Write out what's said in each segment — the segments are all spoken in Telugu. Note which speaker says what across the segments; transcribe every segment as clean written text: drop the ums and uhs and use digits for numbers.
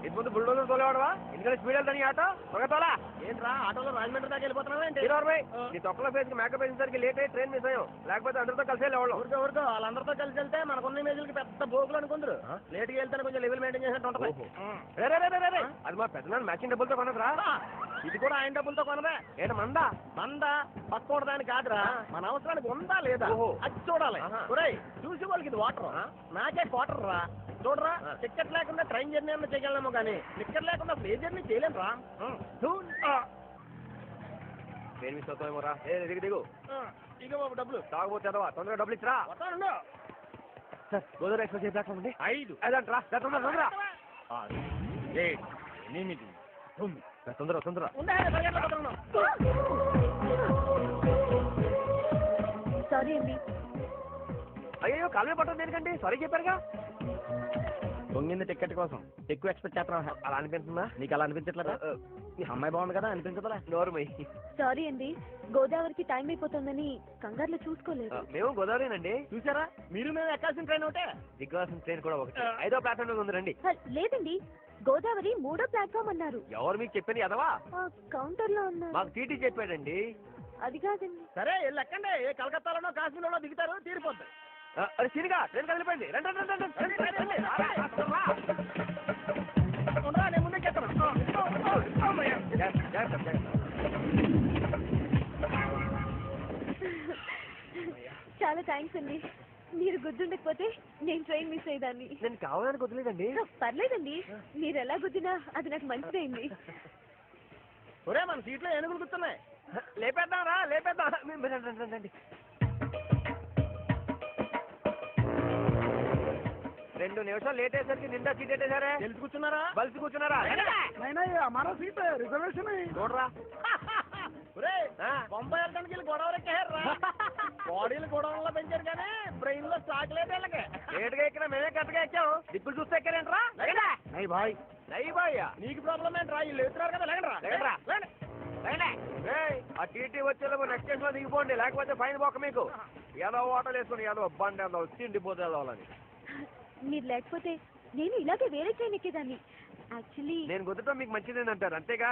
Speaker 1: ఇది ముందు బుల్డోజర్ తోలేవాడవా ఎందుకంటే స్పీడ్ వెళ్తాను ఆటో త్వరగా తోలా ఏంట్రా ఆటోలో రాజమండ్రి దాకా వెళ్ళిపోతున్నావా ఏంటి నీ తొక్కల ఫేస్ కి మేకప్ వేసేసరికి లేట్ అయ్యి ట్రైన్ మిస్ అయ్యాం లేకపోతే అందరితో కలిసి వెళ్ళేవాళ్ళు ఊరితో వాళ్ళందరితో కలిసి వెళ్తే మనకున్న ఇమేజ్లకి పెద్ద బోకులు అనుకుందరు లేట్గా వెళ్తే కొంచెం లెవెల్ మెయింటైన్ చేసినట్టు ఉంటుంది అది మా పెద్ద మ్యాచింగ్ డబ్బులతో కొనదురా ఇది కూడా ఆయన డబ్బులతో కొనదే ఏంటి మందా పక్కోడదాని కాదురా మన అవసరానికి ఉందా లేదా అది చూడాలి చూసి వాళ్ళకి ఇది వాటర్ నాకే క్వార్టర్ రా చూడరా టికెట్ లేకుండా ట్రైన్ జర్నీ అన్న చేయగలమో కానీ టికెట్ లేకుండా అసలు ఏ జర్నీ చేయలేము రా ట్రైన్ మిస్ అవుతామేమో రా దిగు ఇక బాబు డబ్బులు తాగబోతే చదవా తొందరగా డబ్బులు ఇచ్చిరా గోదావరి ఎక్స్ప్రెస్ ఏ ప్లాట్ఫామ్ అండి 5 అదంట్రా తొందరగా 6 7 8 తొందర
Speaker 2: సారీ అండి.
Speaker 1: అయ్యో కాలువ పట్టడం దేనికండి సారీ చెప్పారుగా దొంగింది టికెట్ కోసం ఎక్కువ ఎక్స్పెక్ట్ చేస్తున్నావు అలా అనిపిస్తుందా నీకు అలా అనిపించట్లేదా నీ అమ్మాయి బాగుంది కదా అనిపించదా నోరుమై
Speaker 2: సారీ అండి గోదావరికి టైం అయిపోతుందని కంగారులో చూసుకోలేదు
Speaker 1: మేము గోదావరినండి చూసారా మీరు మేము ఎక్కాల్సిన ట్రైన్ ఒకటే దిగాల్సిన ట్రైన్ కూడా ఒకటి 5వ ప్లాట్ఫామ్ ఉంది రండి
Speaker 2: లేదండి గోదావరి 3వ ప్లాట్ఫామ్ అన్నారు
Speaker 1: ఎవరు మీకు చెప్పని ఎదవా
Speaker 2: కౌంటర్ లో ఉన్నారు
Speaker 1: మాకు టీటీ చెప్పాడండి
Speaker 2: అది కాదండి
Speaker 1: సరే ఎక్కండి ఏ కలకత్తాలోనో కాశ్మీర్లోనో దిగుతారు తీరిపోద్ది అరే సిరిగా ట్రైన్ కదిలిపోయింది నేను ముందే
Speaker 2: చాలా థ్యాంక్స్ అండి మీరు గుర్తుండకపోతే నేను ట్రైన్ మిస్ అయ్యేదాన్ని
Speaker 1: నేను కావాలని గుర్తులేదండి
Speaker 2: పర్లేదండి మీరు ఎలా గుర్తున్నా అది నాకు మంచిదైంది
Speaker 1: ఒరే మన సీట్లో ఏనుగులు గుర్తున్నాయి లేపేద్దాం రా రండి 2 నిమిషాలు లేట్ అయ్యేసరికి నిండా సీట్ పెట్టేశారే కూర్చున్నారా బలిసి కూర్చున్నారా
Speaker 3: మన సీట్ రిజర్వేషన్
Speaker 1: చూడరా బొంబాయి వెళ్ళడానికి వీళ్ళు గొడవలు ఎక్కారా బాడీలు గొడవల్లో పెంచారు కానీ బ్రెయిన్ లో స్టాక్ లేదు వీళ్ళకి లేట్గా ఎక్కినా మేమే కరెక్ట్గా ఎక్కాం దిక్కులు చూస్తే ఎక్కారేంట్రా నై బాయ్ నీకు ప్రాబ్లం ఏంట్రా వీళ్ళు ఎత్తున్నారు కదా లేకండ్రా ఆ టీటీ వచ్చేలోపు నెక్స్ట్ స్టేషన్ లో దిగిపోండి లేకపోతే ఫైన్ పోక మీకు ఏదో ఓటలు వేసుకుని ఏదో బండి ఏదో తిండిపోతే వాళ్ళని
Speaker 2: మీరు లేకపోతే నేను ఇలాగే వేరే ట్రైన్ ఎక్కేదాన్ని యాక్చువల్లీ
Speaker 1: నేను కుదరటం మీకు మంచిది అంటారు అంతేగా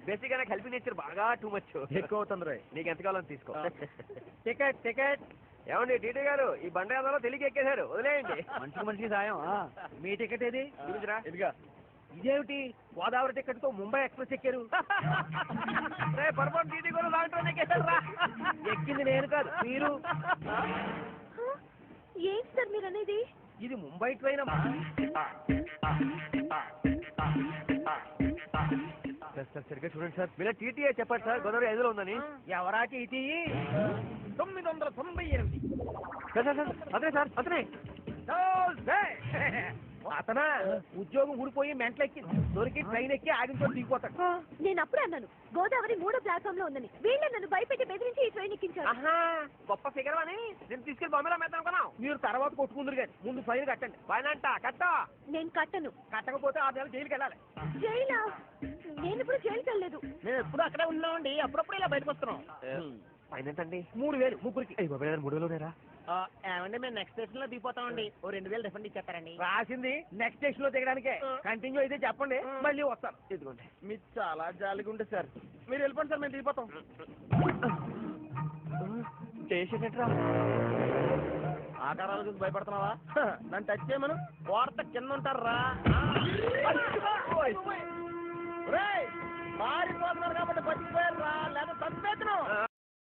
Speaker 1: బేసిక్ గా హెల్ప్ నేచర్ బాగా టూ మచ్ ఎక్కువ అవుతుంది నీకు ఎంత కావాలని తీసుకో టికెట్ ఏమండి టీటీ గారు ఈ బండి ఏదో తెలియక ఎక్కేశారు వదిలేయండి మనిషికి సాయం మీ టికెట్ ఏది చూసిరా ఇదిగా ఇదేమిటి గోదావరి టికెట్ తో ముంబై ఎక్స్ప్రెస్ ఎక్కారు పొరపాటు టీటీ కూడా లాంటి ఎక్కేశారు రా ఎక్కింది నేను కాదు మీరు
Speaker 2: ఏంటి సార్ మీరు అనేది
Speaker 1: ఇది ముంబై ట్రైన్ సరిగ్గా చూడండి సార్ మీరు టీటీఏ చెప్పండి సార్ గోదావరి 5లో ఉందని ఎవరా టీటీ 998 అదే సార్ అతనే అతనా ఉద్యోగం ఊడిపోయి మెంట్లెక్కి దొరికి ట్రైన్ ఎక్కి ఆగింతో దిగిపోతాడు
Speaker 2: నేను అప్పుడే అన్నాను గోదావరి 3వ ప్లాట్ఫామ్ లో ఉందని వీళ్ళే నన్ను భయపెట్టి బెదిరించి ఈ ట్రైన్ ఎక్కించారు
Speaker 1: గొప్ప ఫిగర్ అని నేను తీసుకెళ్లి బొమ్మలో మెత్తానుకున్నావు మీరు తర్వాత కొట్టుకుందరు కానీ ముందు ఫైన్ కట్టండి ఫైన్ అంట
Speaker 2: నేను కట్టను
Speaker 1: కట్టకపోతే 6 నెలలు జైలుకి వెళ్ళాలి
Speaker 2: జైలా నేను ఇప్పుడు జైలుకి వెళ్ళలేదు
Speaker 1: మేము ఎప్పుడు అక్కడే ఉన్నామండి అప్పుడప్పుడు ఇలా బయటకు వస్తున్నాం ఫైన్ ఏంటండి 3000 ముగ్గురికి 3000 ఏమండి మేము నెక్స్ట్ స్టేషన్ లో దిగిపోతామండి ఓ 2000 రిఫండ్ ఇచ్చేస్తారండి రాసింది నెక్స్ట్ స్టేషన్ లో దిగడానికే కంటిన్యూ అయితే చెప్పండి మళ్ళీ వస్తాం ఇదిగోండి మీరు చాలా జాలిగా ఉంటుంది సార్ మీరు వెళ్ళిపోండి సార్ మేము దిగిపోతాం స్టేషన్ ఎట్రా ఆకారాలు చూసి భయపడుతున్నావా నన్ను టచ్ చేయమను వార్త కింద ఉంటారా మారిపోతున్నారు